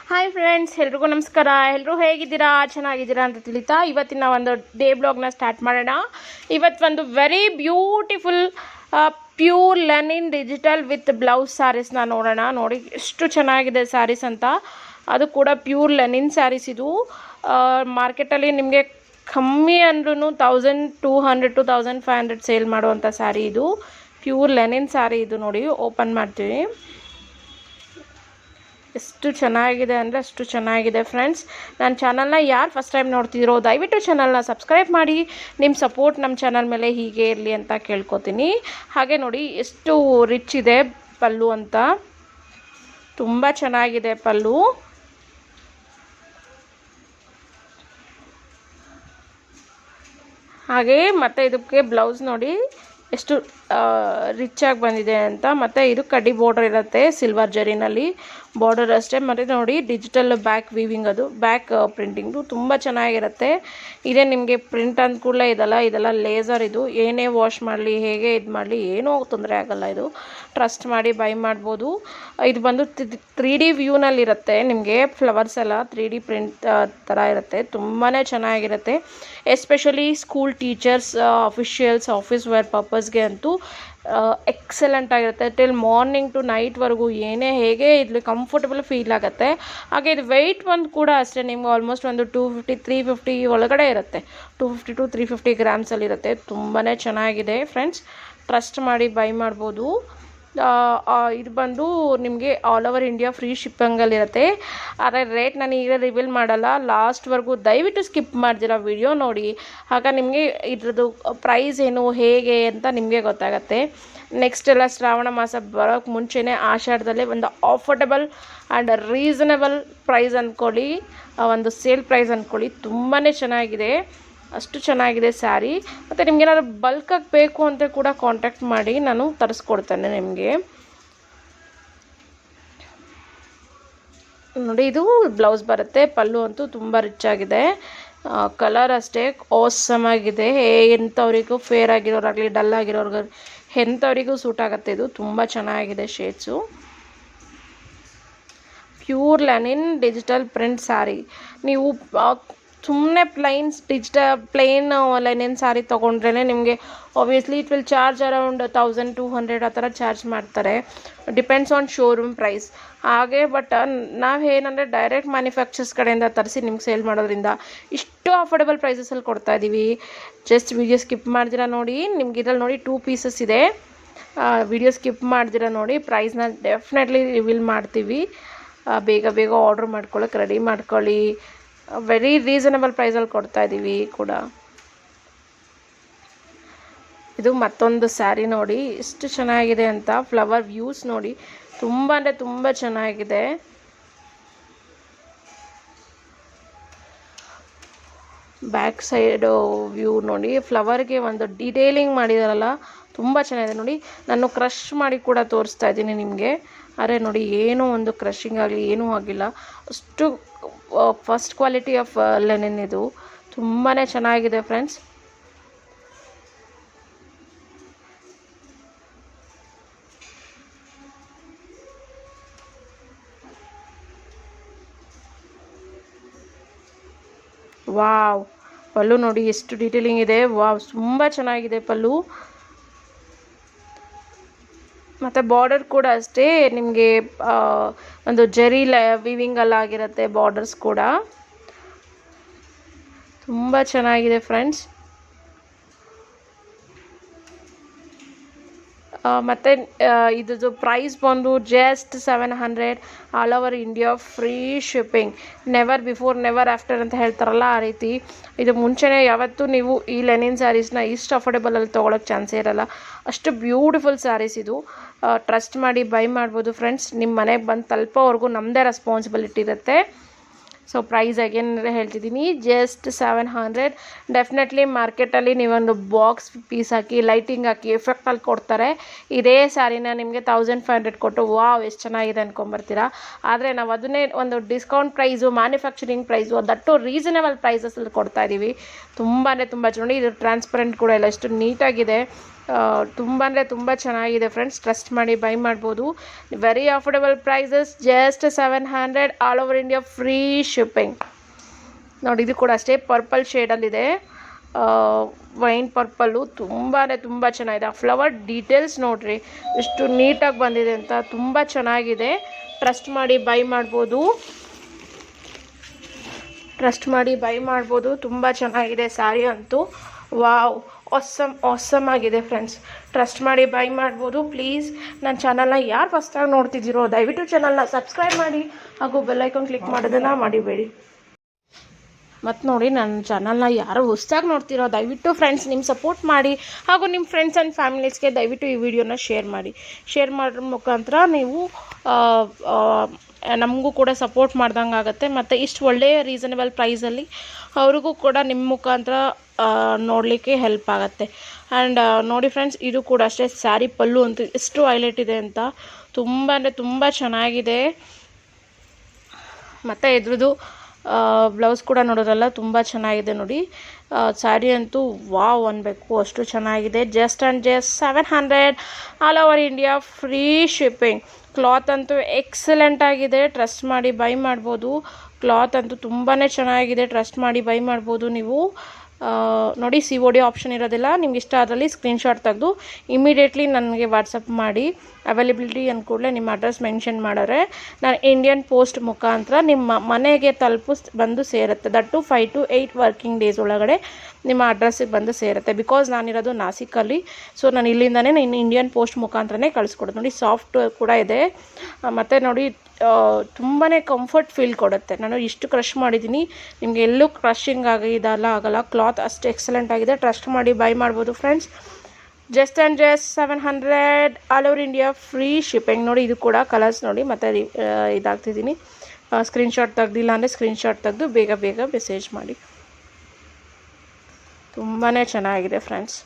Hi friends, ಎಲ್ರಿಗೂ ನಮಸ್ಕಾರ. ಎಲ್ಲರೂ ಹೇಗಿದ್ದೀರಾ? ಚೆನ್ನಾಗಿದ್ದೀರಾ ಅಂತ ತಿಳಿತಾ ಇವತ್ತಿನ ಒಂದು ಡೇ ಬ್ಲಾಗ್ನ ಸ್ಟಾರ್ಟ್ ಮಾಡೋಣ. ಇವತ್ತು ಒಂದು very beautiful pure linen digital with blouse ಸ್ಯಾರೀಸ್ನ ನೋಡೋಣ. ನೋಡಿ ಎಷ್ಟು ಚೆನ್ನಾಗಿದೆ ಸ್ಯಾರೀಸ್ ಅಂತ. ಅದು ಕೂಡ ಪ್ಯೂರ್ ಲೆನಿನ್ ಸ್ಯಾರೀಸ್. ಇದು ಮಾರ್ಕೆಟಲ್ಲಿ ನಿಮಗೆ ಕಮ್ಮಿ ಅಂದ್ರೂ 1200 to 1500 ಸೇಲ್ ಮಾಡುವಂಥ ಸ್ಯಾರಿ. ಇದು ಪ್ಯೂರ್ ಲೆನಿನ್ ಸ್ಯಾರಿ. ಇದು ನೋಡಿ ಓಪನ್ ಮಾಡ್ತೀವಿ. ಎಷ್ಟು ಚೆನ್ನಾಗಿದೆ ಅಂದರೆ ಅಷ್ಟು ಚೆನ್ನಾಗಿದೆ ಫ್ರೆಂಡ್ಸ್. ನನ್ನ ಚಾನಲ್ನ ಯಾರು ಫಸ್ಟ್ ಟೈಮ್ ನೋಡ್ತಿದ್ದೀರೋ ದಯವಿಟ್ಟು ಚಾನಲ್ನ ಸಬ್ಸ್ಕ್ರೈಬ್ ಮಾಡಿ. ನಿಮ್ಮ ಸಪೋರ್ಟ್ ನಮ್ಮ ಚಾನಲ್ ಮೇಲೆ ಹೀಗೆ ಇರಲಿ ಅಂತ ಕೇಳ್ಕೊತೀನಿ. ಹಾಗೆ ನೋಡಿ ಎಷ್ಟು ರಿಚ್ ಇದೆ ಪಲ್ಲು ಅಂತ. ತುಂಬ ಚೆನ್ನಾಗಿದೆ ಪಲ್ಲು. ಹಾಗೆ ಮತ್ತು ಇದಕ್ಕೆ ಬ್ಲೌಸ್ ನೋಡಿ ಎಷ್ಟು ರಿಚಾಗಿ ಬಂದಿದೆ ಅಂತ. ಮತ್ತು ಇದು ಕಡ್ಡಿ ಬಾರ್ಡರ್ ಇರುತ್ತೆ ಸಿಲ್ವರ್ ಜರಿನಲ್ಲಿ ಬಾರ್ಡರ್ ಅಷ್ಟೇ. ಮತ್ತು ನೋಡಿ ಡಿಜಿಟಲ್ ಬ್ಯಾಕ್ ವೀವಿಂಗ್, ಅದು ಬ್ಯಾಕ್ ಪ್ರಿಂಟಿಂಗು ತುಂಬ ಚೆನ್ನಾಗಿರುತ್ತೆ. ಇದೇ ನಿಮಗೆ ಪ್ರಿಂಟ್ ಅಂದ ಕೂಡಲೇ ಇದೆಲ್ಲ ಲೇಸರ್. ಇದು ಏನೇ ವಾಶ್ ಮಾಡಲಿ ಹೇಗೆ ಇದು ಮಾಡಲಿ ಏನೂ ತೊಂದರೆ ಆಗೋಲ್ಲ. ಇದು ಟ್ರಸ್ಟ್ ಮಾಡಿ ಬೈ ಮಾಡ್ಬೋದು. ಇದು ಬಂದು 3D ವ್ಯೂನಲ್ಲಿರುತ್ತೆ. ನಿಮಗೆ ಫ್ಲವರ್ಸ್ ಎಲ್ಲ 3D ಪ್ರಿಂಟ್ ಥರ ಇರುತ್ತೆ. ತುಂಬಾ ಚೆನ್ನಾಗಿರುತ್ತೆ. Especially school teachers, officials, office wear ಪರ್ಪಸ್ಗೆ ಅಂತೂ ಎಕ್ಸಲೆಂಟ್ ಆಗಿರುತ್ತೆ. ಟಿಲ್ ಮಾರ್ನಿಂಗ್ ಟು ನೈಟ್ವರೆಗೂ ಏನೇ ಹೇಗೆ ಇಲ್ಲಿ ಕಂಫರ್ಟಬಲ್ ಫೀಲ್ ಆಗುತ್ತೆ. ಹಾಗೆ ಇದು ವೆಯ್ಟ್ ಬಂದು ಕೂಡ ಅಷ್ಟೇ ನಿಮ್ಗೆ ಆಲ್ಮೋಸ್ಟ್ ಒಂದು 250-350 ಒಳಗಡೆ ಇರುತ್ತೆ. 250 to 350 ಗ್ರಾಮ್ಸಲ್ಲಿರುತ್ತೆ. ತುಂಬಾ ಚೆನ್ನಾಗಿದೆ ಫ್ರೆಂಡ್ಸ್. ಟ್ರಸ್ಟ್ ಮಾಡಿ ಬೈ ಮಾಡ್ಬೋದು. ಇದು ಬಂದು ನಿಮಗೆ ಆಲ್ ಓವರ್ ಇಂಡಿಯಾ ಫ್ರೀ ಶಿಪ್ಪಿಂಗಲ್ಲಿರುತ್ತೆ. ಆದರೆ ರೇಟ್ ನಾನು ಈಗ ರಿವೀಲ್ ಮಾಡಲ್ಲ. ಲಾಸ್ಟ್ವರೆಗೂ ದಯವಿಟ್ಟು ಸ್ಕಿಪ್ ಮಾಡ್ದಿರ ವಿಡಿಯೋ ನೋಡಿ. ಆಗ ನಿಮಗೆ ಇದ್ರದ್ದು ಪ್ರೈಸ್ ಏನು ಹೇಗೆ ಅಂತ ನಿಮಗೆ ಗೊತ್ತಾಗತ್ತೆ. ನೆಕ್ಸ್ಟ್ ಎಲ್ಲ ಶ್ರಾವಣ ಮಾಸ ಬರೋಕ್ಕೆ ಮುಂಚೆನೇ ಆಷಾಢದಲ್ಲೇ ಒಂದು ಆಫರ್ಡಬಲ್ ಆ್ಯಂಡ್ ರೀಸನಬಲ್ ಪ್ರೈಸ್ ಅಂದ್ಕೊಳ್ಳಿ, ಒಂದು ಸೇಲ್ ಪ್ರೈಸ್ ಅಂದ್ಕೊಳ್ಳಿ. ತುಂಬಾ ಚೆನ್ನಾಗಿದೆ, ಅಷ್ಟು ಚೆನ್ನಾಗಿದೆ ಸ್ಯಾರಿ. ಮತ್ತು ನಿಮ್ಗೇನಾದ್ರು ಬಲ್ಕಾಗಿ ಬೇಕು ಅಂತ ಕೂಡ ಕಾಂಟ್ಯಾಕ್ಟ್ ಮಾಡಿ, ನಾನು ತರಿಸ್ಕೊಡ್ತೇನೆ ನಿಮಗೆ. ನೋಡಿ ಇದು ಬ್ಲೌಸ್ ಬರುತ್ತೆ. ಪಲ್ಲು ಅಂತೂ ತುಂಬ ರಿಚ್ ಆಗಿದೆ. ಕಲರ್ ಅಷ್ಟೇ ಆಸಮ್ ಆಗಿದೆ. ಎಂಥವ್ರಿಗೂ ಫೇರ್ ಆಗಿರೋರಾಗಲಿ ಡಲ್ ಆಗಿರೋರ್ಗ ಎಂಥವ್ರಿಗೂ ಸೂಟ್ ಆಗುತ್ತೆ. ಇದು ತುಂಬ ಚೆನ್ನಾಗಿದೆ shades. Pure linen digital print sari. ನೀವು ಸುಮ್ಮನೆ ಪ್ಲೇನ್ ಲೆನಿನ್ ಸ್ಯಾರಿ ತೊಗೊಂಡ್ರೇ ನಿಮಗೆ obviously it will charge around 1200 ಆ ಥರ ಚಾರ್ಜ್ ಮಾಡ್ತಾರೆ. Depends on showroom price. ಹಾಗೆ ಬಟ್ ನಾವು ಏನಂದರೆ ಡೈರೆಕ್ಟ್ ಮ್ಯಾನುಫ್ಯಾಕ್ಚರ್ಸ್ ಕಡೆಯಿಂದ ತರಿಸಿ ನಿಮ್ಗೆ ಸೇಲ್ ಮಾಡೋದ್ರಿಂದ ಇಷ್ಟು ಅಫೋರ್ಡೆಬಲ್ ಪ್ರೈಸಸಲ್ಲಿ ಕೊಡ್ತಾಯಿದ್ದೀವಿ. ಜಸ್ಟ್ ವಿಡಿಯೋ ಸ್ಕಿಪ್ ಮಾಡ್ದಿರ ನೋಡಿ. ನಿಮ್ಗೆ ಇದ್ರಲ್ಲಿ ನೋಡಿ 2 ಪೀಸಸ್ ಇದೆ. ವಿಡಿಯೋ ಸ್ಕಿಪ್ ಮಾಡ್ದಿರ ನೋಡಿ. ಪ್ರೈಸ್ನ ಡೆಫಿನೆಟ್ಲಿ ರಿವೀಲ್ ಮಾಡ್ತೀವಿ. ಬೇಗ ಆರ್ಡ್ರ್ ಮಾಡ್ಕೊಳ್ಳೋಕೆ ರೆಡಿ ಮಾಡ್ಕೊಳ್ಳಿ. ವೆರಿ ರೀಸನಬಲ್ ಪ್ರೈಸಲ್ಲಿ ಕೊಡ್ತಾಯಿದ್ದೀವಿ ಕೂಡ. ಇದು ಮತ್ತೊಂದು ಸ್ಯಾರಿ ನೋಡಿ ಎಷ್ಟು ಚೆನ್ನಾಗಿದೆ ಅಂತ. ಫ್ಲವರ್ ವ್ಯೂಸ್ ನೋಡಿ ತುಂಬ ಅಂದರೆ ತುಂಬ ಚೆನ್ನಾಗಿದೆ. ಬ್ಯಾಕ್ ಸೈಡು ವ್ಯೂ ನೋಡಿ. ಫ್ಲವರ್ಗೆ ಒಂದು ಡೀಟೇಲಿಂಗ್ ಮಾಡಿದಾರಲ್ಲ, ತುಂಬ ಚೆನ್ನಾಗಿದೆ ನೋಡಿ. ನಾನು ಕ್ರಷ್ ಮಾಡಿ ಕೂಡ ತೋರಿಸ್ತಾ ಇದ್ದೀನಿ ನಿಮಗೆ. ಆದರೆ ನೋಡಿ ಏನೂ ಒಂದು ಕ್ರಷಿಂಗ್ ಆಗಲಿ ಏನೂ ಆಗಿಲ್ಲ. ಅಷ್ಟು ಫಸ್ಟ್ ಕ್ವಾಲಿಟಿ ಆಫ್ ಲೆನಿನ್. ಇದು ತುಂಬಾ ಚೆನ್ನಾಗಿದೆ ಫ್ರೆಂಡ್ಸ್. ವಾವ್, ಪಲ್ಲು ನೋಡಿ ಎಷ್ಟು ಡೀಟೇಲಿಂಗ್ ಇದೆ. ವಾವ್, ತುಂಬ ಚೆನ್ನಾಗಿದೆ ಪಲ್ಲು. ಮತ್ತು ಬಾರ್ಡರ್ ಕೂಡ ಅಷ್ಟೇ ನಿಮಗೆ ಒಂದು ಜರಿ ವಿವಿಂಗಲ್ಲಾಗಿರುತ್ತೆ ಬಾರ್ಡರ್ಸ್ ಕೂಡ. ತುಂಬ ಚೆನ್ನಾಗಿದೆ ಫ್ರೆಂಡ್ಸ್. ಮತ್ತು ಇದ್ರದ್ದು ಪ್ರೈಸ್ ಬಂದು just 700 all over India free shipping. Never before never after ಅಂತ ಹೇಳ್ತಾರಲ್ಲ, ಆ ರೀತಿ. ಇದು ಮುಂಚೆನೇ ಯಾವತ್ತೂ ನೀವು ಈ ಲೆನಿನ್ ಸ್ಯಾರೀಸ್ನ ಇಷ್ಟು ಅಫೋರ್ಡೆಬಲಲ್ಲಿ ತೊಗೊಳಕ್ಕೆ ಚಾನ್ಸೇ ಇರೋಲ್ಲ. ಅಷ್ಟು ಬ್ಯೂಟಿಫುಲ್ ಸ್ಯಾರೀಸ್ ಇದು. ಟ್ರಸ್ಟ್ ಮಾಡಿ ಬೈ ಮಾಡ್ಬೋದು ಫ್ರೆಂಡ್ಸ್. ನಿಮ್ಮ ಮನೆಗೆ ಬಂದು ತಲುಪೋವರೆಗೂ ನಮ್ಮದೇ ರೆಸ್ಪಾನ್ಸಿಬಿಲಿಟಿ ಇರುತ್ತೆ. ಸೊ ಪ್ರೈಸ್ ಅಗೇನ್ ಹೇಳ್ತಿದ್ದೀನಿ, ಜಸ್ಟ್ 700. ಡೆಫಿನೆಟ್ಲಿ ಮಾರ್ಕೆಟಲ್ಲಿ ನೀವೊಂದು ಬಾಕ್ಸ್ ಪೀಸ್ ಹಾಕಿ ಲೈಟಿಂಗ್ ಹಾಕಿ ಎಫೆಕ್ಟಲ್ಲಿ ಕೊಡ್ತಾರೆ. ಇದೇ ಸ್ಯಾರಿನ ನಿಮಗೆ 1500 ಕೊಟ್ಟು ವಾವ್ ಎಷ್ಟು ಚೆನ್ನಾಗಿದೆ ಅಂದ್ಕೊಂಬರ್ತೀರಾ. ಆದರೆ ನಾವು ಅದನ್ನೇ ಒಂದು discount price, manufacturing price, that reasonable ಪ್ರೈಸಸಲ್ಲಿ ಕೊಡ್ತಾಯಿದ್ದೀವಿ. ತುಂಬಾ ತುಂಬ ನೋಡಿ. ಇದು ಟ್ರಾನ್ಸ್ಪರೆಂಟ್ ಕೂಡ ಇಲ್ಲ, ಎಷ್ಟು ನೀಟಾಗಿದೆ. ತುಂಬ ಅಂದರೆ ತುಂಬ ಚೆನ್ನಾಗಿದೆ ಫ್ರೆಂಡ್ಸ್. ಟ್ರಸ್ಟ್ ಮಾಡಿ ಬೈ ಮಾಡ್ಬೋದು. Very affordable prices, just 700 all over India, free shipping. ನೋಡಿ ಇದು ಕೂಡ ಅಷ್ಟೇ ಪರ್ಪಲ್ ಶೇಡಲ್ಲಿದೆ, ವೈನ್ ಪರ್ಪಲ್ಲು. ತುಂಬಾ ತುಂಬ ಚೆನ್ನಾಗಿದೆ. ಆ ಫ್ಲವರ್ ಡೀಟೇಲ್ಸ್ ನೋಡಿರಿ ಎಷ್ಟು ನೀಟಾಗಿ ಬಂದಿದೆ ಅಂತ, ತುಂಬ ಚೆನ್ನಾಗಿದೆ. ಟ್ರಸ್ಟ್ ಮಾಡಿ ಬೈ ಮಾಡ್ಬೋದು, ತುಂಬ ಚೆನ್ನಾಗಿದೆ ಸ್ಯಾರಿ ಅಂತೂ. ವಾವ್, ಆಸಮ್ ಆಗಿದೆ ಫ್ರೆಂಡ್ಸ್. ಟ್ರಸ್ಟ್ ಮಾಡಿ ಬೈ ಮಾಡ್ಬೋದು. ಪ್ಲೀಸ್ ನನ್ನ ಚಾನಲ್ನ ಯಾರು ಫಸ್ಟಾಗಿ ನೋಡ್ತಿದ್ದೀರೋ ದಯವಿಟ್ಟು ಚಾನಲ್ನ ಸಬ್ಸ್ಕ್ರೈಬ್ ಮಾಡಿ ಹಾಗೂ ಬೆಲ್ಲೈಕಾನ್ ಕ್ಲಿಕ್ ಮಾಡೋದನ್ನು ಮಾಡಿಬೇಡಿ. ಮತ್ತು ನೋಡಿ, ನನ್ನ ಚಾನಲ್ನ ಯಾರು ಹೊಸದಾಗಿ ನೋಡ್ತಿರೋ ದಯವಿಟ್ಟು ಫ್ರೆಂಡ್ಸ್ ನಿಮ್ಮ ಸಪೋರ್ಟ್ ಮಾಡಿ ಹಾಗೂ ನಿಮ್ಮ ಫ್ರೆಂಡ್ಸ್ ಆ್ಯಂಡ್ ಫ್ಯಾಮಿಲೀಸ್ಗೆ ದಯವಿಟ್ಟು ಈ ವಿಡಿಯೋನ ಶೇರ್ ಮಾಡೋದ್ರ ಮುಖಾಂತರ ನೀವು ನಮಗೂ ಕೂಡ ಸಪೋರ್ಟ್ ಮಾಡ್ದಂಗೆ ಆಗುತ್ತೆ. ಮತ್ತು ಇಷ್ಟು ಒಳ್ಳೆಯ ರೀಸನಬಲ್ ಪ್ರೈಸಲ್ಲಿ ಅವ್ರಿಗೂ ಕೂಡ ನಿಮ್ಮ ಮುಖಾಂತರ ನೋಡಲಿಕ್ಕೆ ಹೆಲ್ಪ್ ಆಗುತ್ತೆ. ಆ್ಯಂಡ್ ನೋಡಿ ಫ್ರೆಂಡ್ಸ್, ಇದು ಕೂಡ ಅಷ್ಟೇ ಸ್ಯಾರಿ ಪಲ್ಲು ಅಂತೂ ಎಷ್ಟು ಹೈಲೈಟ್ ಇದೆ ಅಂತ, ತುಂಬ ಅಂದರೆ ತುಂಬ ಚೆನ್ನಾಗಿದೆ. ಮತ್ತು ಇದ್ರದ್ದು ಬ್ಲೌಸ್ ಕೂಡ ನೋಡೋದ್ರಲ್ಲ ತುಂಬ ಚೆನ್ನಾಗಿದೆ ನೋಡಿ. ಸ್ಯಾರಿ ಅಂತೂ ವಾವ್ ಅನ್ಬೇಕು, ಅಷ್ಟು ಚೆನ್ನಾಗಿದೆ. Just 700 all over India, free shipping. Cloth ಅಂತೂ ಎಕ್ಸಲೆಂಟ್ ಆಗಿದೆ, ಟ್ರಸ್ಟ್ ಮಾಡಿ ಬೈ ಮಾಡ್ಬೋದು. ಕ್ಲಾತ್ ಅಂತೂ ತುಂಬಾ ಚೆನ್ನಾಗಿದೆ, ಟ್ರಸ್ಟ್ ಮಾಡಿ ಬೈ ಮಾಡ್ಬೋದು ನೀವು. ನೋಡಿ, COD ಆಪ್ಷನ್ ಇರೋದಿಲ್ಲ. ನಿಮ್ಗೆ ಇಷ್ಟ ಅದರಲ್ಲಿ ಸ್ಕ್ರೀನ್ಶಾಟ್ ತೆಗೆದು ಇಮಿಡಿಯೇಟ್ಲಿ ನನಗೆ ವಾಟ್ಸಪ್ ಮಾಡಿ. ಅವೈಲೇಬಿಲಿಟಿ ಅಂದ ಕೂಡಲೇ ನಿಮ್ಮ ಅಡ್ರೆಸ್ ಮೆನ್ಷನ್ ಮಾಡಿದ್ರೆ ನಾನು ಇಂಡಿಯನ್ ಪೋಸ್ಟ್ ಮುಖಾಂತರ ನಿಮ್ಮ ಮನೆಗೆ ಬಂದು ಸೇರುತ್ತೆ. ದಟ್ಟು 5 to 8 ವರ್ಕಿಂಗ್ ಡೇಸ್ ಒಳಗಡೆ ನಿಮ್ಮ ಅಡ್ರೆಸ್ಸಿಗೆ ಬಂದು ಸೇರುತ್ತೆ. ಬಿಕಾಸ್ ನಾನಿರೋದು ನಾಸಿಕಲ್ಲಿ, ಸೊ ನಾನು ಇಲ್ಲಿಂದನೇ ಇಂಡಿಯನ್ ಪೋಸ್ಟ್ ಮುಖಾಂತರನೇ ಕಳಿಸ್ಕೊಡೋದು. ನೋಡಿ, ಸಾಫ್ಟ್ ಕೂಡ ಇದೆ. ಮತ್ತು ನೋಡಿ, ತುಂಬಾ ಕಂಫರ್ಟ್ ಫೀಲ್ ಕೊಡುತ್ತೆ. ನಾನು ಇಷ್ಟು ಕ್ರಶ್ ಮಾಡಿದ್ದೀನಿ, ನಿಮಗೆ ಎಲ್ಲೂ ಕ್ರಶಿಂಗ್ ಆಗಲ್ಲ. ಕ್ಲಾತ್ ಅಷ್ಟು ಎಕ್ಸಲೆಂಟ್ ಆಗಿದೆ. ಟ್ರಸ್ಟ್ ಮಾಡಿ ಬೈ ಮಾಡ್ಬೋದು friends. Just 700 all over India, free shipping. ನೋಡಿ, ಇದು ಕೂಡ ಕಲರ್ಸ್ ನೋಡಿ. ಮತ್ತು ಇದಾಗ್ತಿದ್ದೀನಿ, ಸ್ಕ್ರೀನ್ಶಾಟ್ ತೆಗ್ದಿಲ್ಲ ಅಂದರೆ ಸ್ಕ್ರೀನ್ಶಾಟ್ ತೆಗೆದು ಬೇಗ ಮೆಸೇಜ್ ಮಾಡಿ. ತುಂಬಾ ಚೆನ್ನಾಗಿದೆ friends.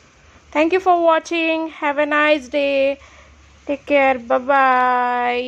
Thank you for watching. Have a nice day. Take care. Bye.